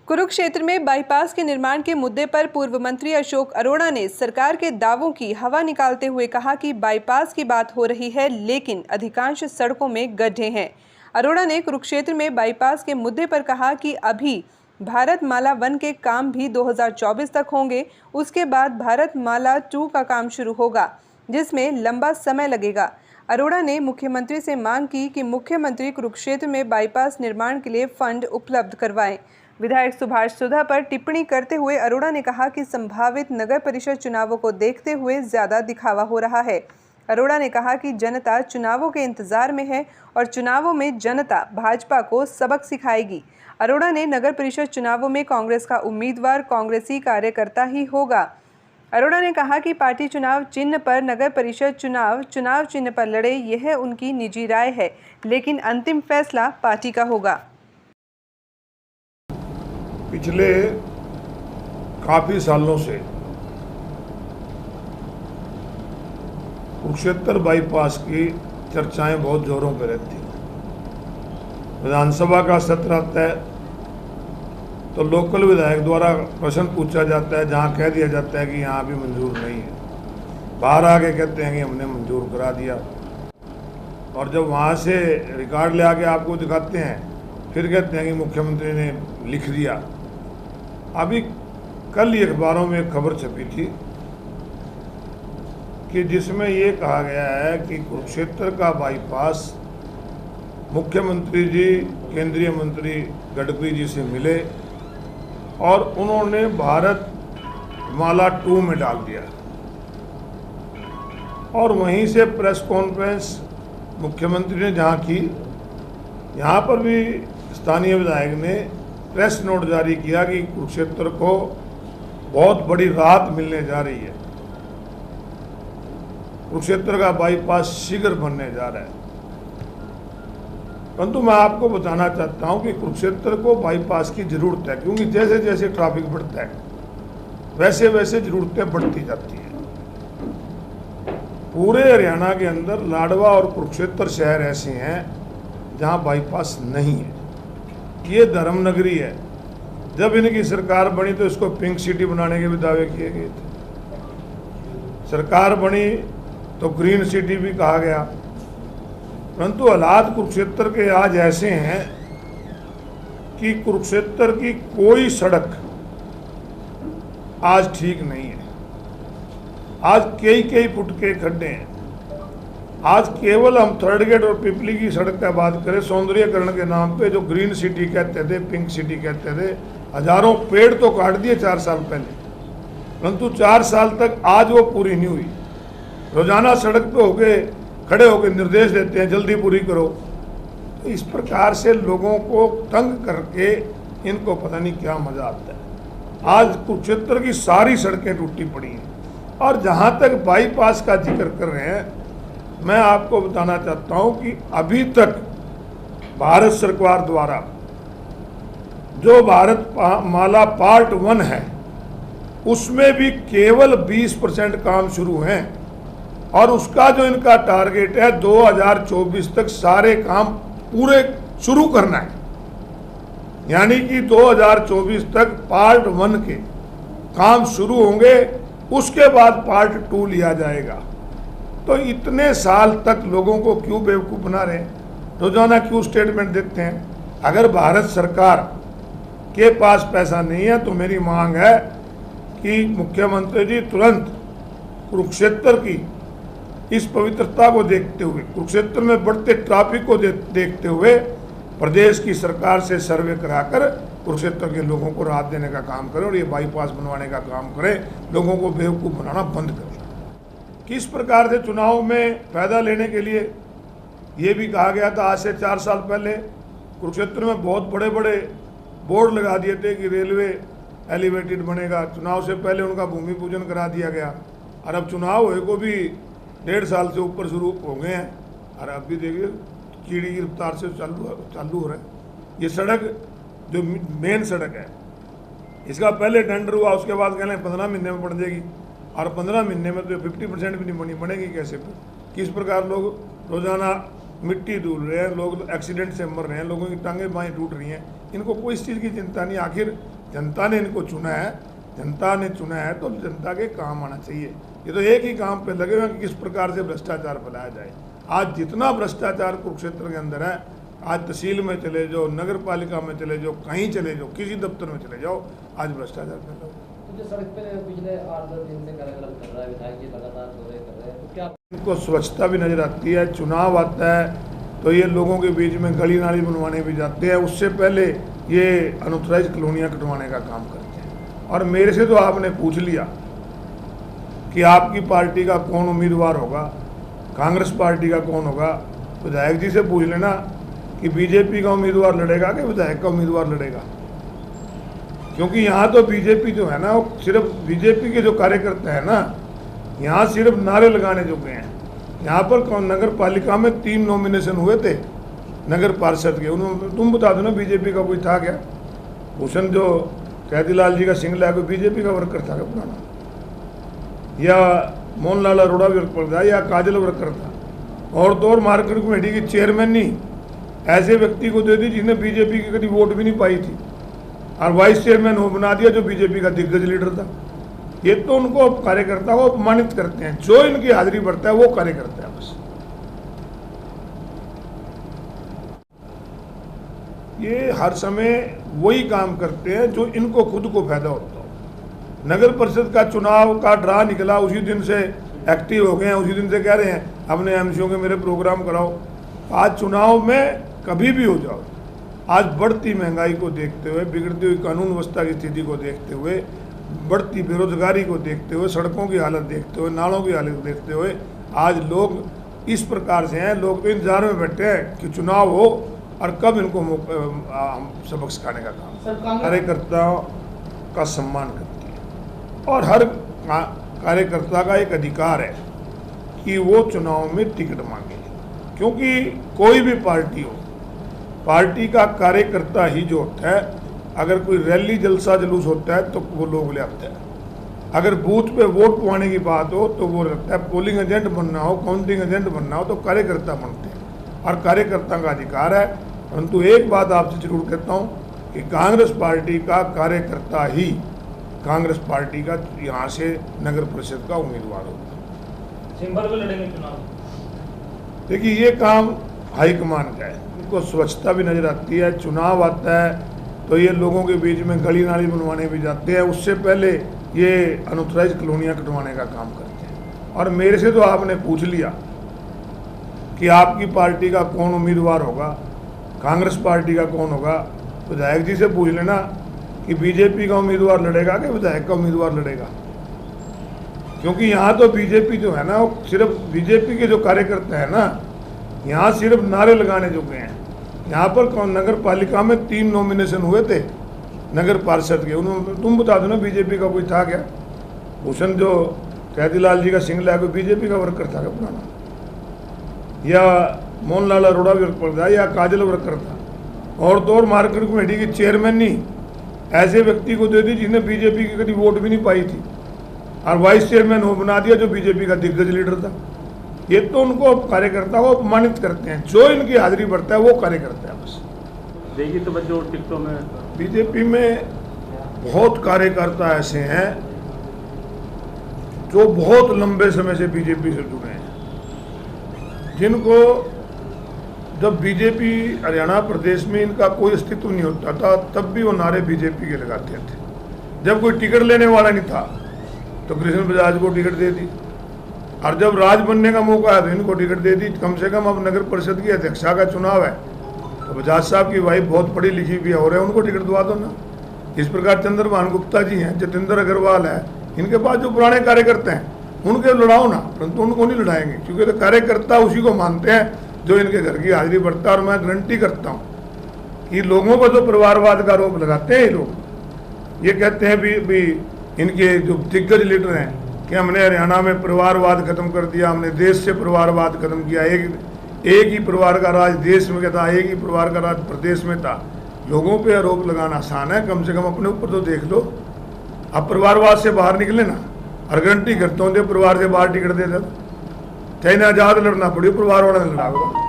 कुरुक्षेत्र में बाईपास के निर्माण के मुद्दे पर पूर्व मंत्री अशोक अरोड़ा ने सरकार के दावों की हवा निकालते हुए कहा कि बाईपास की बात हो रही है, लेकिन अधिकांश सड़कों में गड्ढे हैं। अरोड़ा ने कुरुक्षेत्र में बाईपास के मुद्दे पर कहा कि अभी भारतमाला 1 के काम भी 2024 तक होंगे। उसके बाद भारतमाला 2 का काम शुरू होगा, जिसमें लंबा समय लगेगा। अरोड़ा ने मुख्यमंत्री से मांग की कि मुख्यमंत्री कुरुक्षेत्र में बाईपास निर्माण के लिए फंड उपलब्ध करवाएं। विधायक सुभाष सुधा पर टिप्पणी करते हुए अरोड़ा ने कहा कि संभावित नगर परिषद चुनावों को देखते हुए ज्यादा दिखावा हो रहा है। अरोड़ा ने कहा कि जनता चुनावों के इंतजार में है और चुनावों में जनता भाजपा को सबक सिखाएगी। अरोड़ा ने नगर परिषद चुनावों में कांग्रेस का उम्मीदवार कांग्रेसी कार्यकर्ता ही होगा। अरोड़ा ने कहा कि पार्टी चुनाव चिन्ह पर नगर परिषद चुनाव चिन्ह पर लड़े, यह उनकी निजी राय है, लेकिन अंतिम फैसला पार्टी का होगा। पिछले काफी सालों से कुरुक्षेत्र बाईपास की चर्चाएं बहुत जोरों पर रहती हैं। विधानसभा का सत्र आता है तो लोकल विधायक द्वारा प्रश्न पूछा जाता है, जहां कह दिया जाता है कि यहाँ भी मंजूर नहीं है। बाहर आके कहते हैं कि हमने मंजूर करा दिया, और जब वहाँ से रिकॉर्ड ले आके आपको दिखाते हैं फिर कहते हैं कि मुख्यमंत्री ने लिख दिया। अभी कल ही अखबारों में एक खबर छपी थी कि जिसमें ये कहा गया है कि कुरुक्षेत्र का बाईपास मुख्यमंत्री जी केंद्रीय मंत्री गडकरी जी से मिले और उन्होंने भारतमाला 2 में डाल दिया, और वहीं से प्रेस कॉन्फ्रेंस मुख्यमंत्री ने जहां की, यहाँ पर भी स्थानीय विधायक ने प्रेस नोट जारी किया कि कुरुक्षेत्र को बहुत बड़ी राहत मिलने जा रही है, कुरुक्षेत्र का बाईपास शीघ्र बनने जा रहा है। परंतु मैं आपको बताना चाहता हूं कि कुरुक्षेत्र को बाईपास की जरूरत है, क्योंकि जैसे जैसे ट्रैफिक बढ़ता है वैसे वैसे जरूरतें बढ़ती जाती हैं। पूरे हरियाणा के अंदर लाडवा और कुरुक्षेत्र शहर ऐसे हैं जहां बाईपास नहीं है। ये धर्म नगरी है। जब इनकी सरकार बनी तो इसको पिंक सिटी बनाने के भी दावे किए गए थे। सरकार बनी तो ग्रीन सिटी भी कहा गया, परंतु हालात कुरुक्षेत्र के आज ऐसे हैं कि कुरुक्षेत्र की कोई सड़क आज ठीक नहीं है। आज कई फुट के खड्डे हैं। आज केवल हम थर्ड गेट और पिपली की सड़क का बात करें, सौंदर्यकरण के नाम पे जो ग्रीन सिटी कहते थे, पिंक सिटी कहते थे, हजारों पेड़ तो काट दिए 4 साल पहले, परंतु 4 साल तक आज वो पूरी नहीं हुई। रोजाना सड़क पे होके खड़े होकर निर्देश देते हैं जल्दी पूरी करो। तो इस प्रकार से लोगों को तंग करके इनको पता नहीं क्या मजा आता है। आज कुरुक्षेत्र की सारी सड़कें टूटी पड़ी हैं, और जहां तक बाईपास का जिक्र कर रहे हैं, मैं आपको बताना चाहता हूं कि अभी तक भारत सरकार द्वारा जो भारतमाला पार्ट 1 है उसमें भी केवल 20% काम शुरू हैं, और उसका जो इनका टारगेट है 2024 तक सारे काम पूरे शुरू करना है। यानी कि 2024 तक पार्ट 1 के काम शुरू होंगे, उसके बाद पार्ट 2 लिया जाएगा। तो इतने साल तक लोगों को क्यों बेवकूफ़ बना रहे हैं? रोजाना क्यों स्टेटमेंट देते हैं? अगर भारत सरकार के पास पैसा नहीं है तो मेरी मांग है कि मुख्यमंत्री जी तुरंत कुरुक्षेत्र की इस पवित्रता को देखते हुए, कुरुक्षेत्र में बढ़ते ट्रैफिक को देखते हुए प्रदेश की सरकार से सर्वे कराकर कुरुक्षेत्र के लोगों को राहत देने का काम करें और ये बाईपास बनवाने का काम करें। लोगों को बेवकूफ़ बनाना बंद करें। किस प्रकार से चुनाव में फायदा लेने के लिए ये भी कहा गया था, आज से 4 साल पहले कुरुक्षेत्र में बहुत बड़े बड़े बोर्ड लगा दिए थे कि रेलवे एलिवेटेड बनेगा। चुनाव से पहले उनका भूमि पूजन करा दिया गया, और अब चुनाव हुए को भी 1.5 साल से ऊपर शुरू हो गए हैं, और अब भी देखिए कीड़ी की रफ्तार से चालू हो रहा है। ये सड़क जो मेन सड़क है, इसका पहले टेंडर हुआ, उसके बाद कह लें 15 महीने में बन जाएगी, और 15 महीने में तो 50% भी नहीं बनेगी कैसे? किस प्रकार लोग रोजाना मिट्टी धुल रहे हैं, लोग एक्सीडेंट से मर रहे हैं, लोगों की टांगें बाएं टूट रही हैं, इनको कोई इस चीज़ की चिंता नहीं। आखिर जनता ने इनको चुना है, जनता ने चुना है तो जनता के काम आना चाहिए। ये तो एक ही काम पे लगे हुए हैं कि किस प्रकार से भ्रष्टाचार फैलाया जाए। आज जितना भ्रष्टाचार कुरुक्षेत्र के अंदर है, आज तहसील में चले जाओ, नगर पालिका में चले जाओ, कहीं चले जाओ, किसी दफ्तर में चले जाओ, आज भ्रष्टाचार फैला हुआ है। जो सड़क पे पिछले 8-10 दिन से कार्यक्रम कर रहा है, विधायक जी लगातार दौरे कर रहे हैं, तो क्या इनको स्वच्छता भी नजर आती है। चुनाव आता है तो ये लोगों के बीच में गली नाली बनवाने भी जाते हैं, उससे पहले ये अनऑथराइज कॉलोनियाँ कटवाने का काम करते हैं। और मेरे से तो आपने पूछ लिया कि आपकी पार्टी का कौन उम्मीदवार होगा, कांग्रेस पार्टी का कौन होगा। विधायक जी से पूछ लेना कि बीजेपी का उम्मीदवार लड़ेगा कि विधायक का उम्मीदवार लड़ेगा, क्योंकि यहाँ तो बीजेपी जो है ना, वो सिर्फ बीजेपी के जो कार्यकर्ता है ना, यहाँ सिर्फ नारे लगाने जो गए हैं। यहाँ पर नगर पालिका में 3 नॉमिनेशन हुए थे नगर पार्षद के, उन्होंने तुम बता दो ना बीजेपी का कोई था क्या? भूषण जो कैदीलाल जी का सिंगला है, कोई बीजेपी का वर्कर था क्या पुराना? या मोहनलाल अरोड़ा वर्कर था, या काजल वर्कर था? और तो और मार्केट कमेटी की चेयरमैन नहीं ऐसे व्यक्ति को दे दी जिसने बीजेपी की कभी वोट भी नहीं पाई थी, और वाइस चेयरमैन वो बना दिया जो बीजेपी का दिग्गज लीडर था। ये तो उनको कार्यकर्ता को अपमानित करते हैं। जो इनकी हाजिरी बढ़ता है वो कार्यकर्ता है बस। ये हर समय वही काम करते हैं जो इनको खुद को फायदा होता हो। नगर परिषद का चुनाव का ड्रा निकला, उसी दिन से एक्टिव हो गए हैं, उसी दिन से कह रहे हैं अपने एमसीओ के मेरे प्रोग्राम कराओ। आज चुनाव में कभी भी हो जाओ, आज बढ़ती महंगाई को देखते हुए, बिगड़ती हुई कानून व्यवस्था की स्थिति को देखते हुए, बढ़ती बेरोजगारी को देखते हुए, सड़कों की हालत देखते हुए, नालों की हालत देखते हुए, आज लोग इस प्रकार से हैं। लोग तो इंतजार में बैठे हैं कि चुनाव हो और कब इनको सबक सिखाने का काम। कार्यकर्ताओं का सम्मान करती है और हर कार्यकर्ता का एक अधिकार है कि वो चुनाव में टिकट मांगे, क्योंकि कोई भी पार्टी हो, पार्टी का कार्यकर्ता ही जो होता है। अगर कोई रैली जलसा जुलूस होता है तो वो लोग ले आते हैं। अगर बूथ पे वोट पाने की बात हो तो वो लगता है, पोलिंग एजेंट बनना हो, काउंटिंग एजेंट बनना हो तो कार्यकर्ता बनते हैं और कार्यकर्ता का अधिकार है। परंतु एक बात आपसे जरूर कहता हूँ कि कांग्रेस पार्टी का कार्यकर्ता ही कांग्रेस पार्टी का यहाँ से नगर परिषद का उम्मीदवार होगा। सिंबल पे लड़ेंगे चुनाव। देखिए, ये काम हाईकमान का है, इनको स्वच्छता भी नजर आती है। चुनाव आता है तो ये लोगों के बीच में गली नाली बनवाने भी जाते हैं, उससे पहले ये अनऑथराइज कॉलोनियाँ कटवाने का काम करते हैं। और मेरे से तो आपने पूछ लिया कि आपकी पार्टी का कौन उम्मीदवार होगा, कांग्रेस पार्टी का कौन होगा। विधायक जी से पूछ लेना कि बीजेपी का उम्मीदवार लड़ेगा कि विधायक का उम्मीदवार लड़ेगा, क्योंकि यहाँ तो बीजेपी जो है ना, वो सिर्फ बीजेपी के जो कार्यकर्ता है ना, यहाँ सिर्फ नारे लगाने जो गए हैं। यहाँ पर नगर पालिका में 3 नॉमिनेशन हुए थे नगर पार्षद के, उन्होंने तुम बता दो ना बीजेपी का कोई था क्या? भूषण जो कैदीलाल जी का सिंगला है, कोई बीजेपी का वर्कर था क्या पुराना? या मोहनलाल अरोड़ा वर्कर था, या काजल वर्कर था? और तो और मार्केट कमेटी की चेयरमैन नहीं ऐसे व्यक्ति को दे दी जिसने बीजेपी की कभी वोट भी नहीं पाई थी, और वाइस चेयरमैन वो बना दिया जो बीजेपी का दिग्गज लीडर था। ये तो उनको कार्यकर्ता को अपमानित करते हैं। जो इनकी हाजिरी बढ़ता है वो कार्यकर्ता है बस। देखिए तो बच्चों टिकटों में बीजेपी में बहुत कार्यकर्ता ऐसे हैं जो बहुत लंबे समय से बीजेपी से जुड़े हैं, जिनको जब बीजेपी हरियाणा प्रदेश में इनका कोई अस्तित्व नहीं होता था तब भी वो नारे बीजेपी के लगाते थे। जब कोई टिकट लेने वाला नहीं था तो कृष्ण बजाज को टिकट दे दी, और जब राज बनने का मौका है तो इनको टिकट दे दी। कम से कम अब नगर परिषद की अध्यक्षा का चुनाव है तो बजाज साहब की वाइफ बहुत पढ़ी लिखी भी हो रहे हैं, उनको टिकट दवा दो ना। इस प्रकार चंद्रभान गुप्ता जी हैं, जतेंद्र अग्रवाल है, इनके पास जो पुराने कार्यकर्ता हैं उनके लड़ाओ ना, परंतु उनको नहीं लड़ाएंगे, क्योंकि तो कार्यकर्ता उसी को मानते हैं जो इनके घर की हाजिरी बढ़ता है। और मैं गारंटी करता हूँ कि लोगों पर जो परिवारवाद का आरोप लगाते हैं ये लोग, ये कहते हैं भी इनके जो दिग्गज लीडर हैं कि हमने हरियाणा में परिवारवाद खत्म कर दिया, हमने देश से परिवारवाद खत्म किया, एक ही परिवार का राज देश में था, एक ही परिवार का राज प्रदेश में था। लोगों पे आरोप लगाना आसान है, कम से कम अपने ऊपर तो देख लो। अब परिवारवाद से बाहर निकले ना, और गारंटी करता हूँ परिवार से बाहर टिकट दे देता, चाहे ना आजाद लड़ना पड़ी, परिवार वाला ने लड़ा होगा।